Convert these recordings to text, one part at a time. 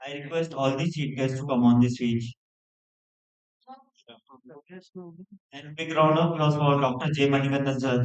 I request all the chief guests to come on the stage. And big round of applause for Dr. J. Manikandan sir.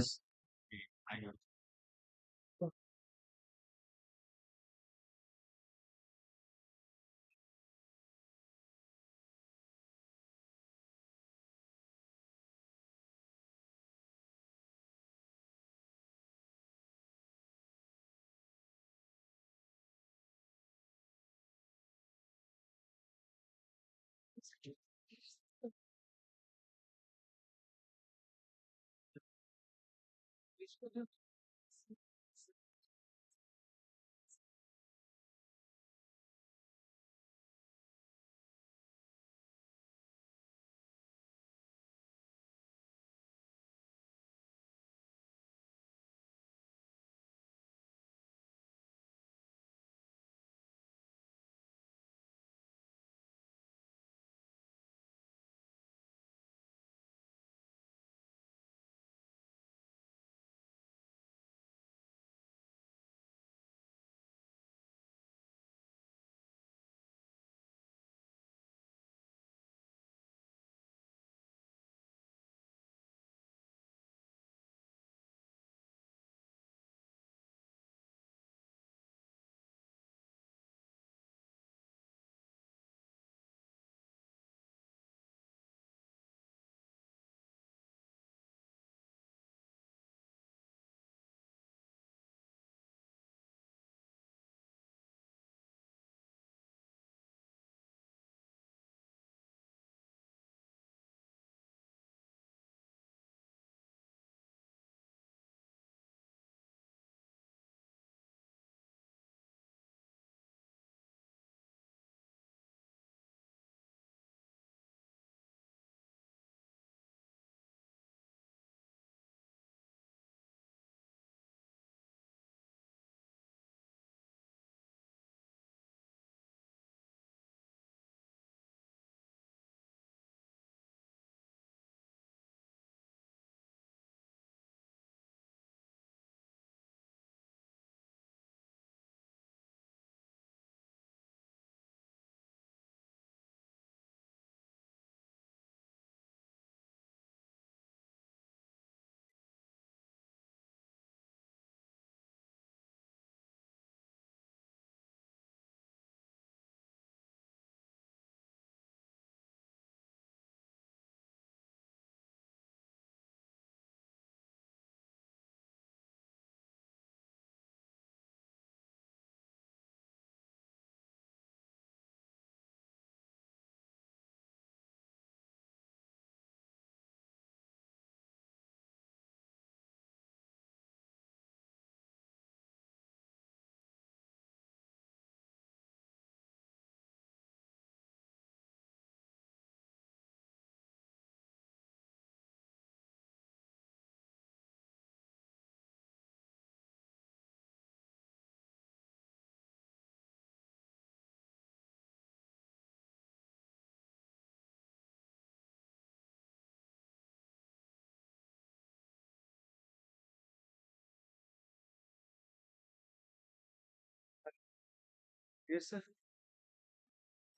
Yes sir.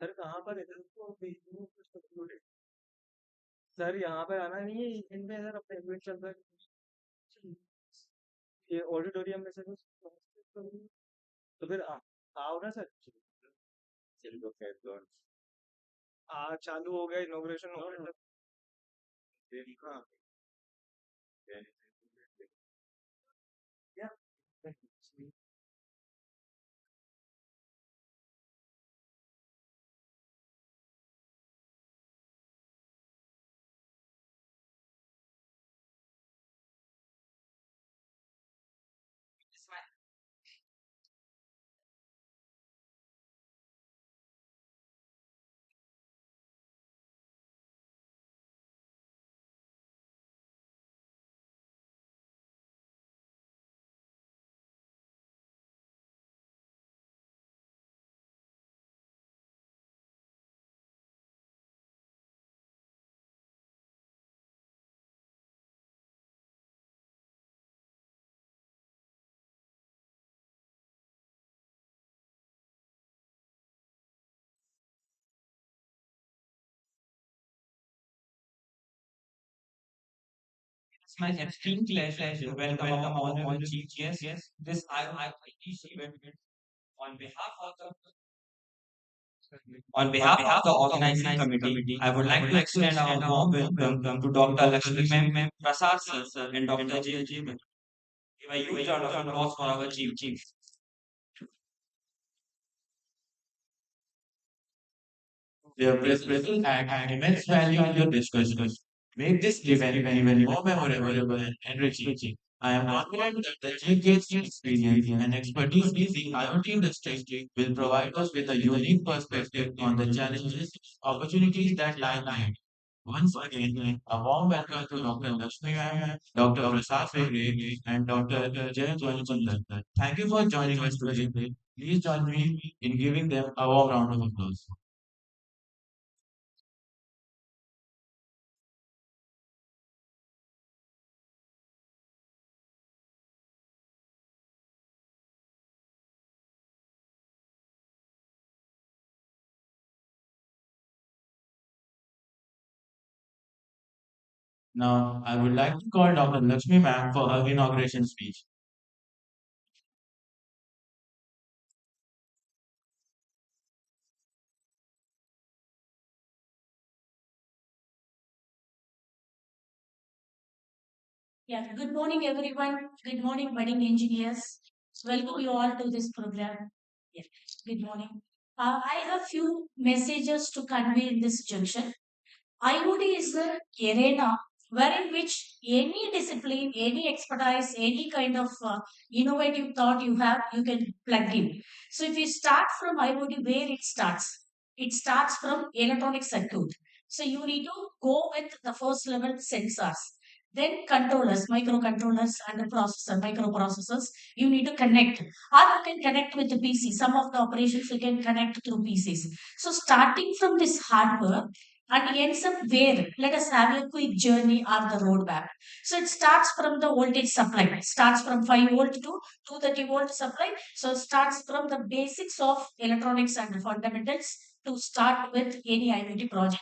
Sir कहाँ पर है sir? Sir यहाँ पे आना नहीं है इनमें सर, अपने इवेंट चल रहा है ये ऑडिटोरियम में सर। तो फिर आओ ना सर। आज चालू हो गया, इनॉग्रेशन हो गया सर। क्या? It's my extreme pleasure to welcome our honorable chief guest, this IoT event on behalf of the on behalf of the organizing committee. I would like to extend our warm welcome to Dr. Lakshmi Ma'am, Prasad sir, and Dr. Jain. Give a huge round of applause for our chief. Their presence will add immense value to the discussion. Make this event even more memorable and enriching. I am confident that the decades experience and expertise in the IoT industry will provide us with a unique perspective on the challenges, opportunities that lie ahead. Once again, a warm welcome to Dr. Lakshmi Ma'am, Dr. Prasad Regre, and Dr. Jain. Thank you for joining us today. Please join me in giving them a warm round of applause. Now, I would like to call Dr. Lakshmi Ma'am for her inauguration speech. Yeah, good morning, everyone. Good morning, budding engineers. Welcome you all to this program. Yeah, good morning. I have few messages to convey in this junction. IoT is the arena wherein which any discipline, any expertise, any kind of innovative thought you have, you can plug in. So if you start from IoT, where it starts? It starts from electronic circuit. So you need to go with the first level sensors. Then controllers, microcontrollers and the processor, microprocessors, you need to connect. Or you can connect with the PC. Some of the operations you can connect through PCs. So starting from this hardware, and ends up where? Let us have a quick journey on the roadmap. So it starts from the voltage supply. It starts from 5 volt to 230-volt supply. So it starts from the basics of electronics and fundamentals to start with any IoT project.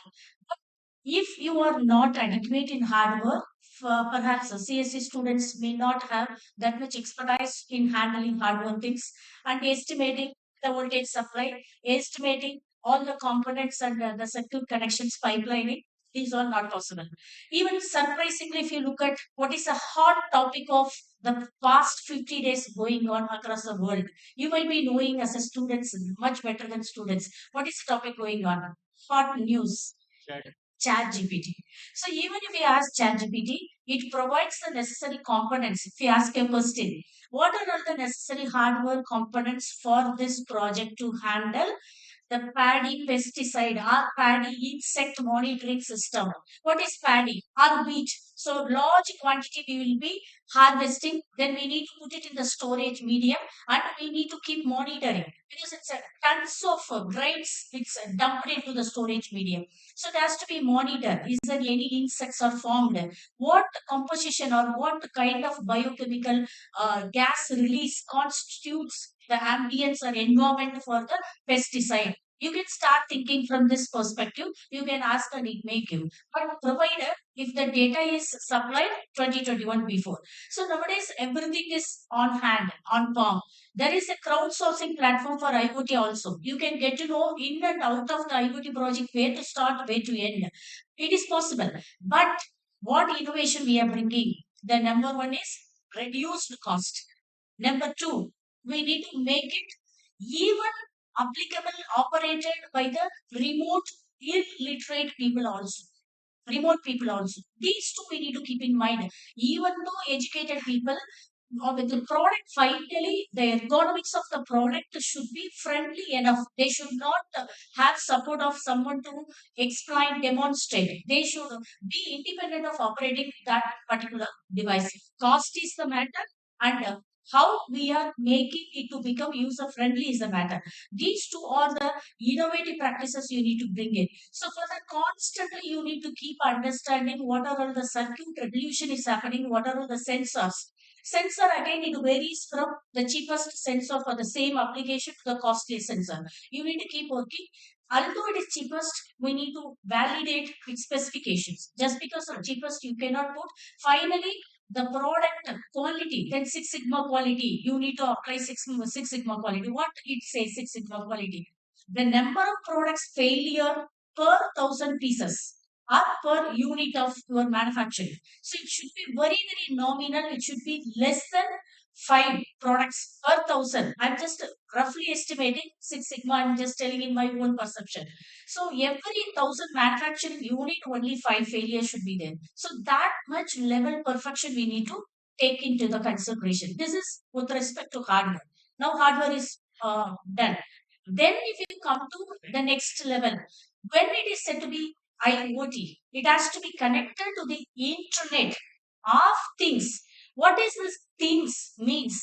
If you are not adequate in hardware, perhaps the CSC students may not have that much expertise in handling hardware things and estimating the voltage supply, estimating all the components and the circuit connections pipelining. These are not possible. Even surprisingly, if you look at what is a hot topic of the past 50 days going on across the world, you will be knowing as a students much better than students. What is the topic going on? Hot news. ChatGPT. So even if you ask ChatGPT, it provides the necessary components. If you ask a question, what are all the necessary hardware components for this project to handle the paddy pesticide or paddy insect monitoring system? What is paddy or wheat? So large quantity we will be harvesting. Then we need to put it in the storage medium and we need to keep monitoring because it's a tons of grains. It's dumped into the storage medium, so it has to be monitored. Is there any insects are formed? What composition or what kind of biochemical gas release constitutes the ambience or environment for the pesticide? You can start thinking from this perspective. You can ask and it may give. But provided if the data is supplied 2021 before. So nowadays everything is on hand, on palm. There is a crowdsourcing platform for IoT also. You can get to know in and out of the IoT project where to start, where to end. It is possible. But what innovation we are bringing? The number one is reduced cost. Number two, we need to make it even applicable, operated by the remote illiterate people also. Remote people also. These two we need to keep in mind. Even though educated people or with the product, finally the ergonomics of the product should be friendly enough. They should not have support of someone to explain, demonstrate. They should be independent of operating that particular device. Cost is the matter, and how we are making it to become user friendly is the matter. These two are the innovative practices you need to bring in. So for that, constantly you need to keep understanding what are all the circuit revolution is happening, what are all the sensors. Sensor again, it varies from the cheapest sensor for the same application to the costly sensor. You need to keep working. Although it is cheapest, we need to validate its specifications. Just because of cheapest, you cannot put. Finally, the product quality, then Six Sigma quality, you need to apply Six Sigma quality. What it says Six Sigma quality? The number of products failure per thousand pieces or per unit of your manufacturing. So it should be very, very nominal. It should be less than five products per thousand. I'm just roughly estimating Six Sigma. I'm just telling in my own perception. So every thousand manufacturing unit, only five failures should be there. So that much level perfection we need to take into the consideration. This is with respect to hardware. Now hardware is done. Then if you come to the next level, when it is said to be IoT, it has to be connected to the internet of things. What is this things means?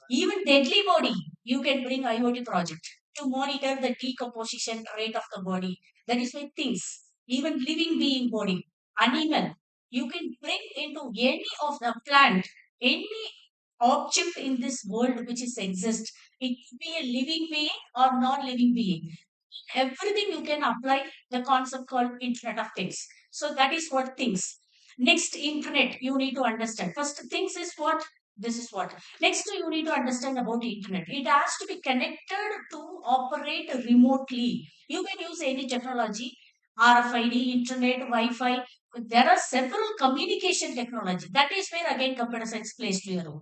Even deadly body, you can bring IoT project to monitor the decomposition rate of the body. That is why things, even living being body, animal, you can bring into any of the plant, any object in this world which is exist. It could be a living being or non-living being. Everything you can apply the concept called Internet of Things. So that is what things. Next, internet you need to understand. First, things is what, this is what. Next, you need to understand about internet. It has to be connected to operate remotely. You can use any technology, RFID, internet, Wi-Fi. There are several communication technology. That is where again computer science plays to your role.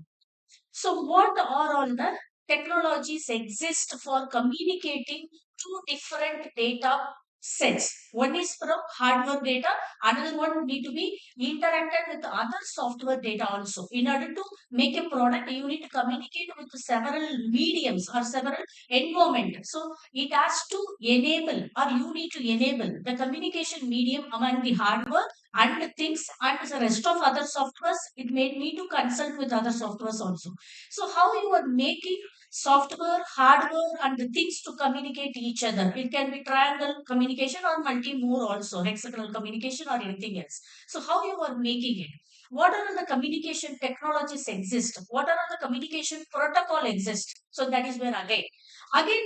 So, what are all the technologies exist for communicating two different data sets? One is from hardware data, another one need to be interacted with other software data also. In order to make a product, you need to communicate with several mediums or several environment. So, it has to enable or you need to enable the communication medium among the hardware and the things and the rest of other softwares. It may need to consult with other softwares also. So how you are making software, hardware, and the things to communicate each other? It can be triangle communication or multi-more also, hexagonal communication or anything else. So how you are making it? What are the communication technologies exist? What are the communication protocol exist? So that is where again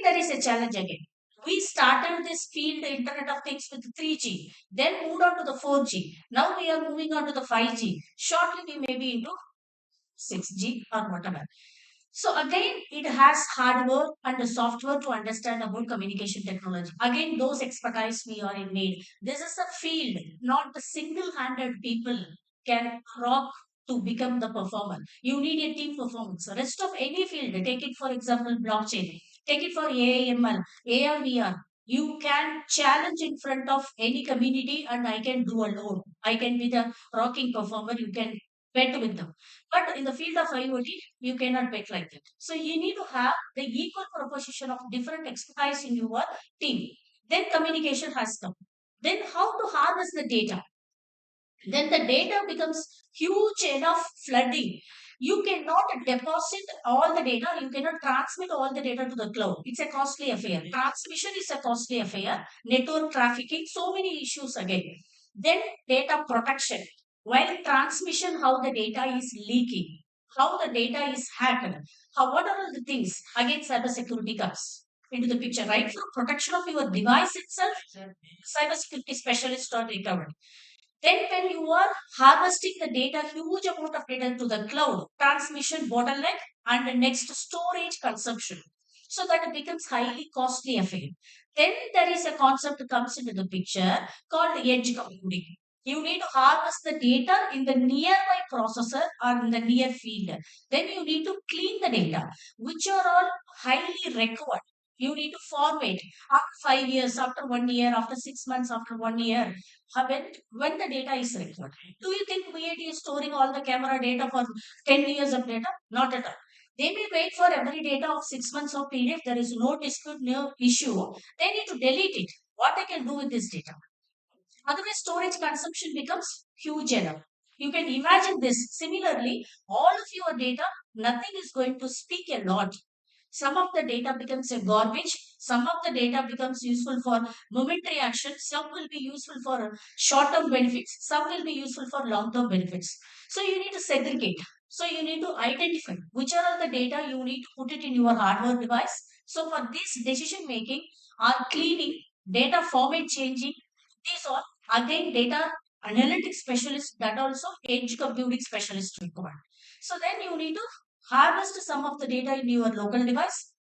there is a challenge again. We started this field Internet of Things with 3G, then moved on to the 4G. Now we are moving on to the 5G. Shortly we may be into 6G or whatever. So again, it has hardware and the software to understand about communication technology. Again, those expertise we are in need. This is a field, not the single-handed people can rock to become the performer. You need a team performance. The rest of any field, take it for example, blockchain, take it for AIML, AR, VR. You can challenge in front of any community and I can do alone. I can be the rocking performer. You can bet with them. But in the field of IoT, you cannot bet like that. So you need to have the equal proposition of different expertise in your team. Then communication has come. Then how to harness the data. Then the data becomes huge enough flooding. You cannot deposit all the data, you cannot transmit all the data to the cloud. It's a costly affair. Transmission is a costly affair. Network trafficking, so many issues again. Then data protection. While transmission, how the data is leaking, how the data is hacked, how what are all the things again cybersecurity comes into the picture, right? For protection of your device itself, cybersecurity specialists are recovered. Then when you are harvesting the data, huge amount of data to the cloud, transmission bottleneck and the next storage consumption. So that it becomes highly costly affair. Then there is a concept that comes into the picture called edge computing. You need to harvest the data in the nearby processor or in the near field. Then you need to clean the data, which are all highly required. You need to format after 5 years, after 1 year, after 6 months, after 1 year. When the data is recorded. Do you think VAT is storing all the camera data for 10 years of data? Not at all. They may wait for every data of 6 months of period. There is no dispute, no issue. They need to delete it. What they can do with this data? Otherwise, storage consumption becomes huge enough. You can imagine this. Similarly, all of your data, nothing is going to speak a lot. Some of the data becomes a garbage. Some of the data becomes useful for momentary action. Some will be useful for short-term benefits. Some will be useful for long-term benefits. So you need to segregate. So you need to identify which are all the data you need to put it in your hardware device. So for this decision making or cleaning, data format changing. These are again data analytics specialists, that also edge computing specialists required. So then you need to harvest some of the data in your local device,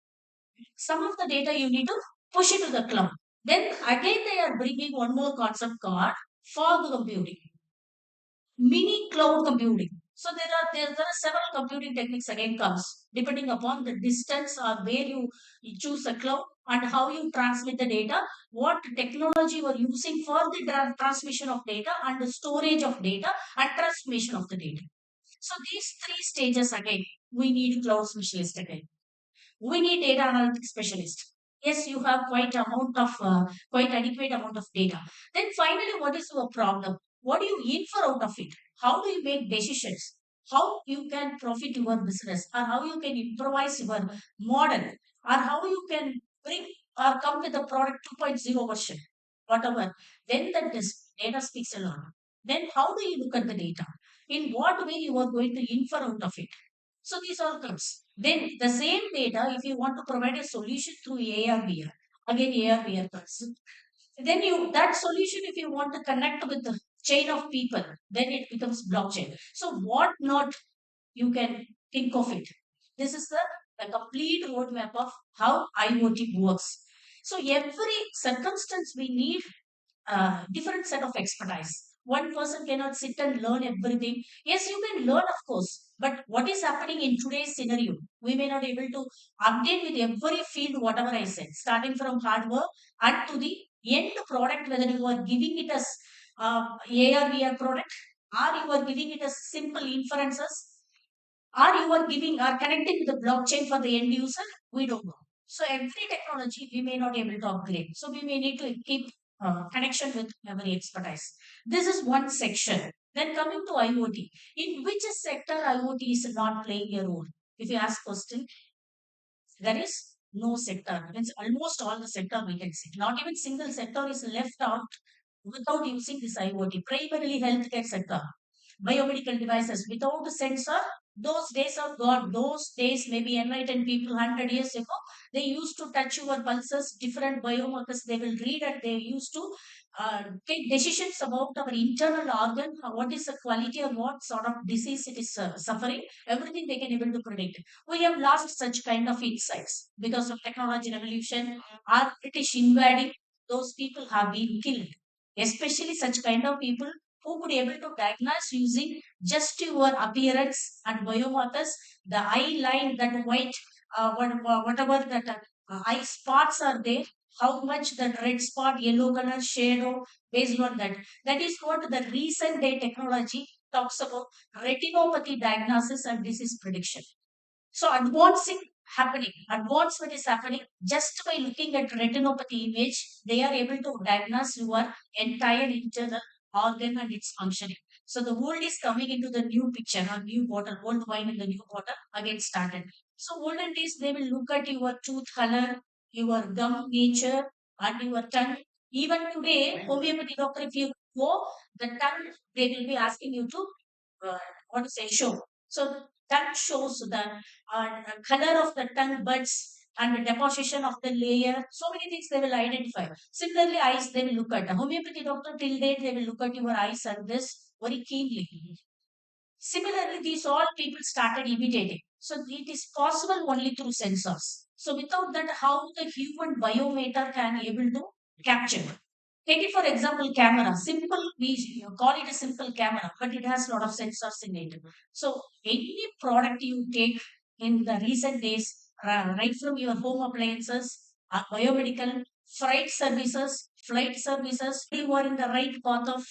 some of the data you need to push it to the cloud. Then again they are bringing one more concept called fog computing, mini cloud computing. So there are several computing techniques again comes depending upon the distance or where you choose a cloud and how you transmit the data, what technology you are using for the transmission of data and the storage of data and transmission of the data. So these three stages again we need cloud specialist again. We need data analytics specialist. Yes, you have quite adequate amount of data. Then finally, what is your problem? What do you infer out of it? How do you make decisions? How you can profit your business, or how you can improvise your model, or how you can bring or come with the product 2.0 version, whatever. Then data speaks a lot. Then how do you look at the data? In what way you are going to infer out of it? So these all comes. Then the same data, if you want to provide a solution through AR/VR, again AR/VR comes. Then you that solution, if you want to connect with the chain of people, then it becomes blockchain. So what not you can think of it. This is the complete roadmap of how IoT works. So every circumstance we need different set of expertise. One person cannot sit and learn everything. Yes, you can learn, of course, but what is happening in today's scenario? We may not able to update with every field, whatever I said, starting from hardware and to the end product, whether you are giving it as AR, VR product, or you are giving it as simple inferences, or you are giving or connecting with the blockchain for the end user, we don't know. So every technology we may not able to upgrade. So we may need to keep connection with every expertise. This is one section. Then coming to IoT, in which sector IoT is not playing a role? If you ask question, there is no sector. Means almost all the sector we can see. Not even single sector is left out without using this IoT. Primarily healthcare sector, biomedical devices without a sensor. Those days are gone. Those days, maybe enlightened people 100 years ago, they used to touch your pulses, different biomarkers. They will read and they used to take decisions about our internal organ, what is the quality or what sort of disease it is suffering. Everything they can able to predict. We have lost such kind of insights because of technology revolution. Our British invading, those people have been killed, especially such kind of people who could able to diagnose using just your appearance and biomarkers, the eye line, that white, whatever that eye spots are there, how much that red spot, yellow color, shadow, based on that. That is what the recent day technology talks about, retinopathy diagnosis and disease prediction. So advancement is happening just by looking at retinopathy image. They are able to diagnose your entire internal organ and its functioning. So the world is coming into the new picture, a new bottle, old wine in the new bottle again started. So olden days they will look at your tooth color, your gum nature, and your tongue. Even today, homeopathy doctor, if you go, the tongue they will be asking you to what to say show. So that shows the color of the tongue buds and the deposition of the layer. So many things they will identify. Similarly, eyes they will look at. A homeopathy doctor till date they will look at your eyes and this very keenly. Similarly, these all people started imitating. So it is possible only through sensors. So without that, how the human biometer can able to capture? Take it for example, camera. Simple, we call it a simple camera, but it has a lot of sensors in it. So any product you take in the recent days, right from your home appliances, biomedical, flight services, you are in the right path of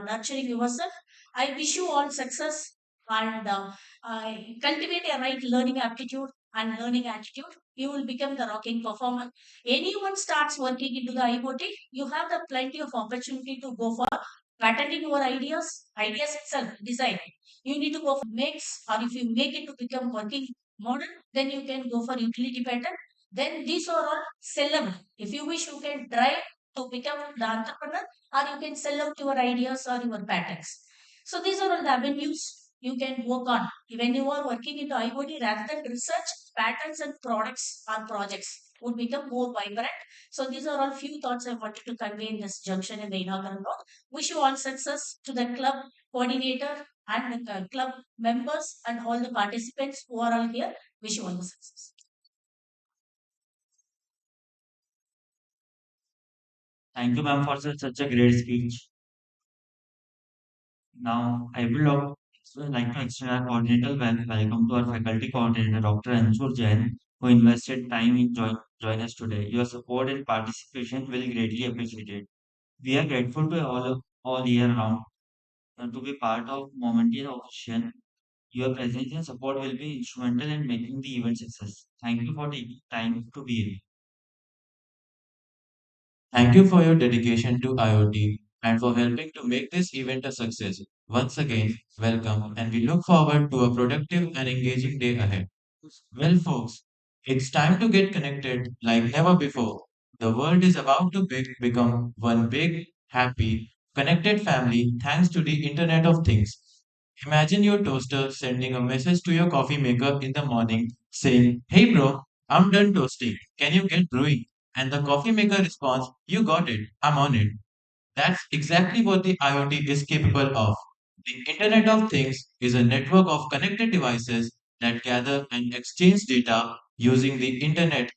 nurturing yourself. I wish you all success and cultivate a right learning aptitude and learning attitude. You will become the rocking performer. Anyone starts working into the IoT, you have the plenty of opportunity to go for patenting your ideas itself, design. You need to go for makes, or if you make it to become working model, then you can go for utility patent. Then these are all sellable. If you wish, you can try to become the entrepreneur, or you can sell out your ideas or your patents. So these are all the avenues you can work on when you are working into IoT rather than research patterns and products or projects would become more vibrant. So these are all few thoughts I wanted to convey in this junction in the inaugural talk. Wish you all success to the club coordinator and the club members and all the participants who are all here. Wish you all the success. Thank you, ma'am, for such a great speech. Now, I would like to extend our coordinator welcome to our faculty coordinator, Dr. Ankur Jain, who invested time in join us today. Your support and participation will greatly appreciated. We are grateful to all year round to be part of momentous occasion. Your presence and support will be instrumental in making the event success. Thank you for taking time to be here. Thank you for your dedication to IoT and for helping to make this event a success. Once again, welcome, and we look forward to a productive and engaging day ahead. Well, folks, it's time to get connected like never before. The world is about to become one big, happy, connected family thanks to the Internet of Things. Imagine your toaster sending a message to your coffee maker in the morning saying, "Hey bro, I'm done toasting. Can you get brewing?" And the coffee maker responds, "You got it. I'm on it." That's exactly what the IoT is capable of. The Internet of Things is a network of connected devices that gather and exchange data using the Internet.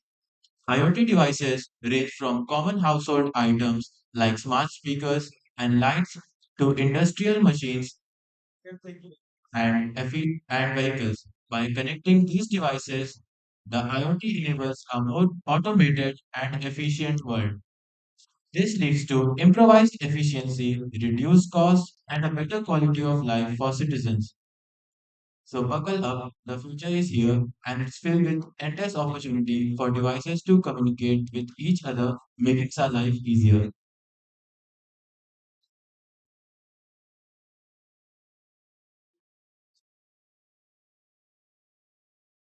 IoT devices range from common household items like smart speakers and lights to industrial machines and vehicles. By connecting these devices, the IoT enables a more automated and efficient world. This leads to improvised efficiency, reduced costs, and a better quality of life for citizens. So buckle up, the future is here, and it's filled with endless opportunity for devices to communicate with each other, making our life easier.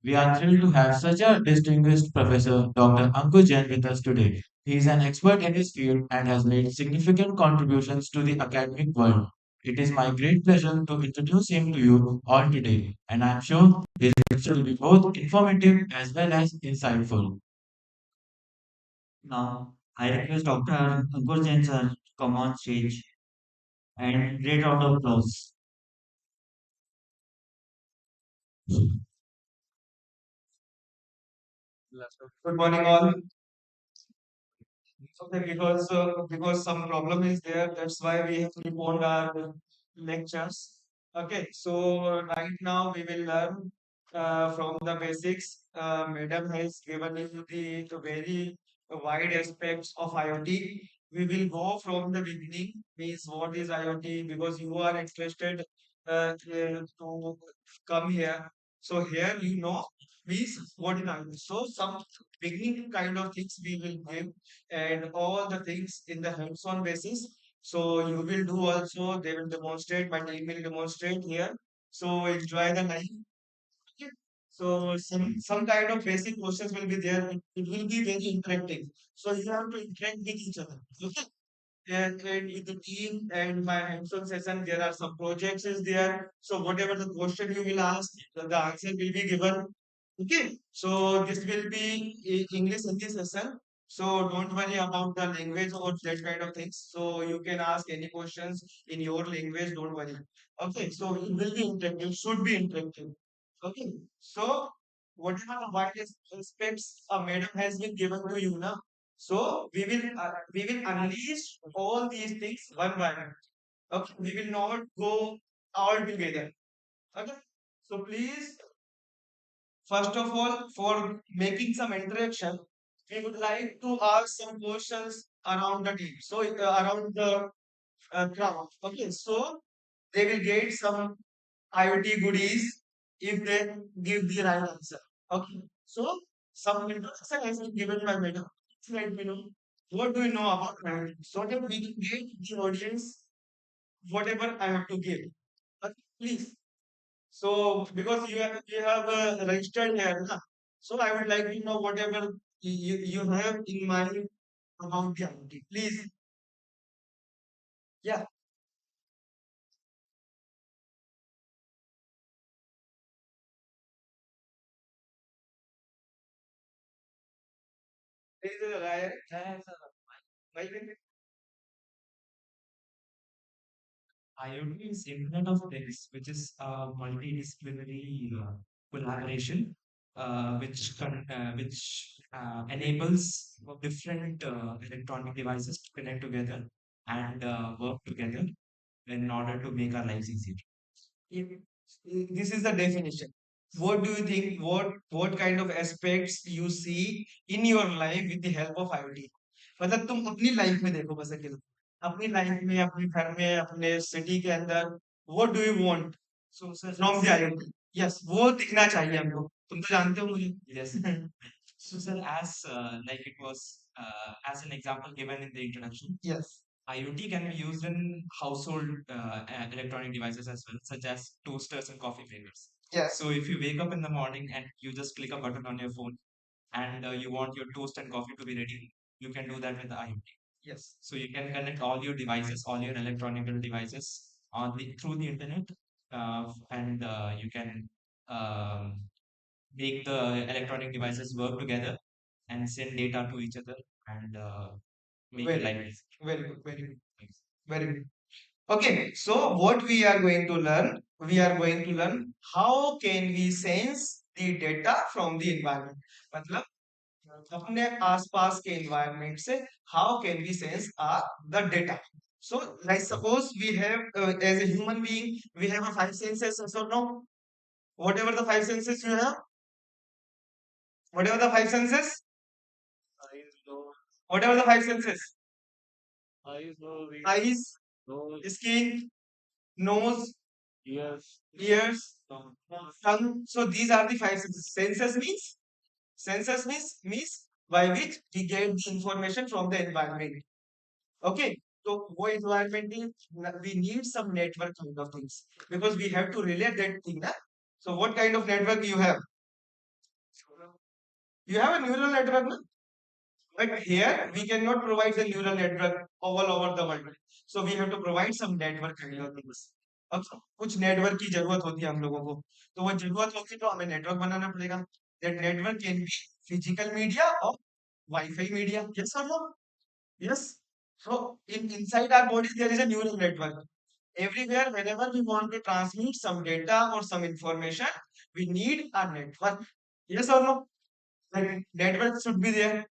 We are thrilled to have such a distinguished professor, Dr. Ankur Jain, with us today. He is an expert in his field and has made significant contributions to the academic world. It is my great pleasure to introduce him to you all today, and I am sure his lecture will be both informative as well as insightful. Now, I request Dr. Ankur Jain sir to come on stage and great round of applause. Good morning, all. Okay, because some problem is there, that's why we have postponed our lectures. Okay, so right now we will learn from the basics. Madam has given you the very wide aspects of IoT. We will go from the beginning, means what is IoT, because you are interested to come here. So here you know means what is IoT. So some beginning kind of things we will give and all the things in the hands-on basis. So you will do also, they will demonstrate, my team will demonstrate here. So enjoy the night. Okay. So some kind of basic questions will be there. It will be very interactive. So you have to interact with each other. Okay. And with the team and my hands-on session, there are some projects is there. So whatever the question you will ask, the answer will be given. Okay, so this will be English Hindi session. So don't worry about the language or that kind of things. So you can ask any questions in your language. Don't worry. Okay, so it will be interactive. Should be interactive. Okay, so whatever the wide aspects a madam has been given to you now. So we will unleash all these things one by one. Okay, we will not go all together. Okay, so please, first of all, for making some interaction, we would like to ask some questions around the team. So around the crowd. Okay, so they will get some IoT goodies if they give the right answer. Okay, so some introduction has been given by madam. Let me know what do you know about IoT so that we can get the audience whatever I have to give. Okay, please. So because you have registered here, na? So I would like to know whatever you have in mind about the IoT. Please, yeah. मेरी जो राय है भाई IoT is Internet of Things, which is a multidisciplinary collaboration, which enables different electronic devices to connect together and work together in order to make our lives easier. This is the definition. What do you think? What kind of aspects you see in your life with the help of IoT? मतलब तुम अपनी life में देखो बस अकेले अपनी life में अपने घर में अपने सिटी के अंदर what do you want from the IoT? Yes वो दिखना चाहिए हमको तुम तो जानते हो मुझे Yes. So, sir, like it was as an example given in the introduction, yes IoT can be used in household electronic devices as well, such as toasters and coffee makers. Yes So, if you wake up in the morning and you just click a button on your phone and you want your toast and coffee to be ready, you can do that with the IoT. Yes So, you can connect all your devices, all your electronic devices through the internet, and you can um, make the electronic devices work together and send data to each other and make your very life easy. very good very good. Okay, so what we are going to learn, we are going to learn how can we sense the data from the environment. मतलब अपने आसपास के environment से how can we sense the data. So, like suppose we have as a human being, we have a five senses, yes or no? Whatever the five senses you have, whatever the five senses, whatever the five senses, eyes, skin, nose, ears, tongue. So these are the five senses. Senses means by which we get the information from the environment. Okay. So what environment is we need some network kind of things because we have to relate that thing. Na? So what kind of network you have? You have a neural network, na? But here we cannot provide the neural network all over the world. So we have to provide some network kind of things. अब कुछ network की जरूरत होती है हम लोगों को तो वो जरूरत होगी तो हमें नेटवर्क बनाना पड़ेगा that network can be physical media और वाईफाई मीडिया यस और no yes so in inside our body there is a neural network everywhere whenever we want to transmit some data or some information we need a network yes or no like network should be there.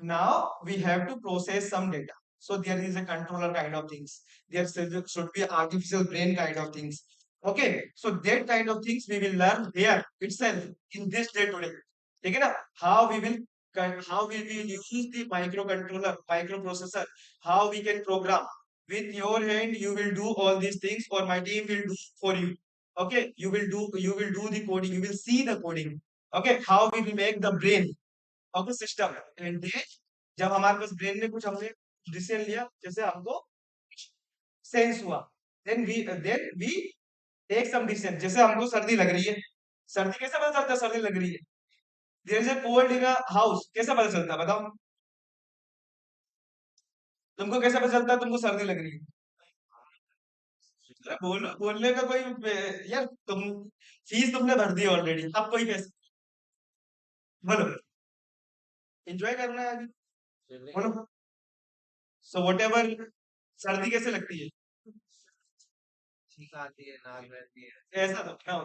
Now we have to process some data. So there is a controller kind of things. There should be artificial brain kind of things. Okay, so that kind of things we will learn here itself in this day today. ठीक है ना? How we will use the microcontroller, microprocessor, how we can program. With your hand, you will do all these things, or my team will do for you. Okay, you will do the coding, you will see the coding. Okay, how we will make the brain of the system. And then जब हमारे पास brain में कुछ हमने decision लिया जैसे हमको sense हुआ then we take some decision जैसे हमको सर्दी लग रही है सर्दी कैसे पता चलता है सर्दी लग रही है there is a cold in a house कैसे पता चलता है बताओ तुमको कैसे पता चलता है तुमको सर्दी लग रही है अरे बोलो बोलने का कोई यार तुम फीस तुमने भर दी ऑलरेडी अब कोई कैसे बोलो एंजॉय करना है अभी बोलो सो वट एवर सर्दी कैसे लगती है ऐसा तो हाँ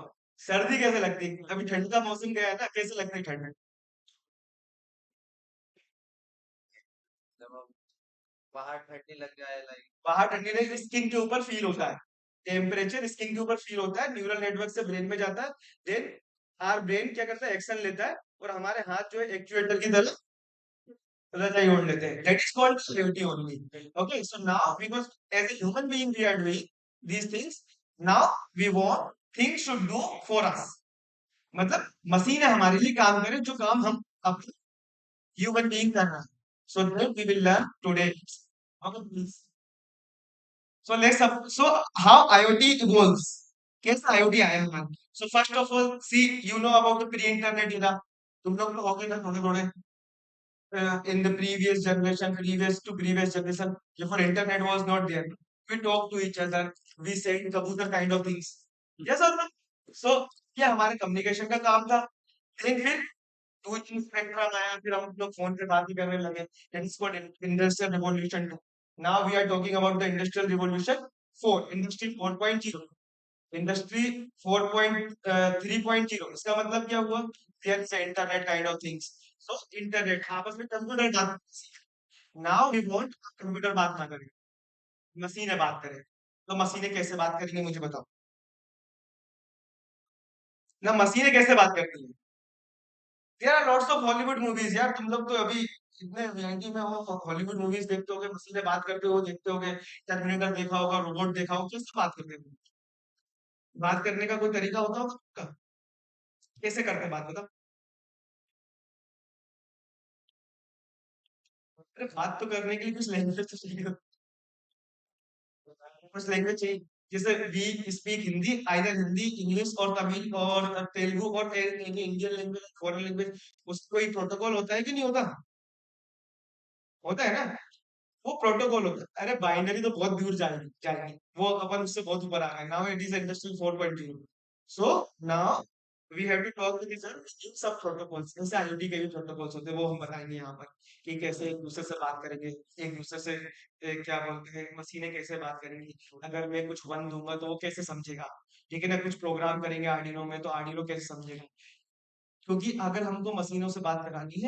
सर्दी कैसे लगती है अभी ठंड का मौसम गया है ना कैसे लगती है ठंड बाहर ठंडी नहीं स्किन के ऊपर फील होता है टेम्परेचर स्किन के ऊपर फील होता है न्यूरल नेटवर्क से ब्रेन में जाता है देन आर ब्रेन क्या करता है एक्शन लेता है और हमारे हाथ जो है एक्चुएटर की तरह रजाई ओढ़ लेते हैं that is called safety only okay so now because as a human being we are doing these things now we want things should do for us मतलब मशीनें हमारे लिए काम करें जो काम हम अपने ह्यूमन बीइंग कर रहे हैं so that we will learn today okay please so how IoT evolves कैसे IoT आया हमारा so first of all see you know about the pre-internet era तुम लोग तो होगे ना थोड़े थोड़े in the previous generation before internet was not there we talk to each other we send kabutar kind of things yes or no so ये हमारे communication का काम था लेकिन फिर 2 जी स्पेक्ट्रम आया, फिर हम लोग फोन पे बात ही करने लगे। That is called industrial revolution 2। Now we are talking about the industrial revolution 4, industry 4.0। Industry 3.0, इसका मतलब क्या हुआ? There is internet kind of things. So internet आपस में कंप्यूटर बात। नाउ वी वांट कंप्यूटर बात ना करे, मशीनें बात करें। तो मशीनें कैसे बात करेंगी मुझे बताओ? ना मशीनें कैसे बात करती हैं? There are lots of Hollywood movies यार, तुम लोग तो अभी इतने वीआईपी में हो, हॉलीवुड मूवीज देखते होगे, मशीनें बात करते हो देखते होगे, टर्मिनेटर देखा होगा, रोबोट देखा होगा, कैसे बात करते हो? बात करने का कोई तरीका होता होगा उनका? कैसे करते हैं बात बताओ? अरे बात तो करने के लिए कुछ लैंग्वेज तो चाहिए, कुछ लैंग्वेज चाहिए। जैसे we speak Hindi, either Hindi, English और तमिल और तेलुगु और any Indian language, foreign language, उसको कोई प्रोटोकॉल होता है कि नहीं होता? होता है ना? वो प्रोटोकॉल होता है। अरे बाइनरी तो बहुत दूर जाएगी जाएगी, वो अपन उससे बहुत ऊपर आ गए। Now it is industrial 4.0। So now we have to talk with in सब प्रोटोकॉल्स। जैसे आईओटी के भी प्रोटोकॉल्स होते हैं, वो हम बताएंगे यहाँ पर कि कैसे एक दूसरे से बात करेंगे, एक दूसरे से क्या बोलते हैं, मशीनें कैसे बात करेंगी। अगर मैं कुछ वन दूंगा तो वो कैसे समझेगा, ठीक है ना? कुछ प्रोग्राम करेंगे आर्डिनो में तो आर्डिनो कैसे समझेगा? क्योंकि अगर हमको मशीनों से बात करानी है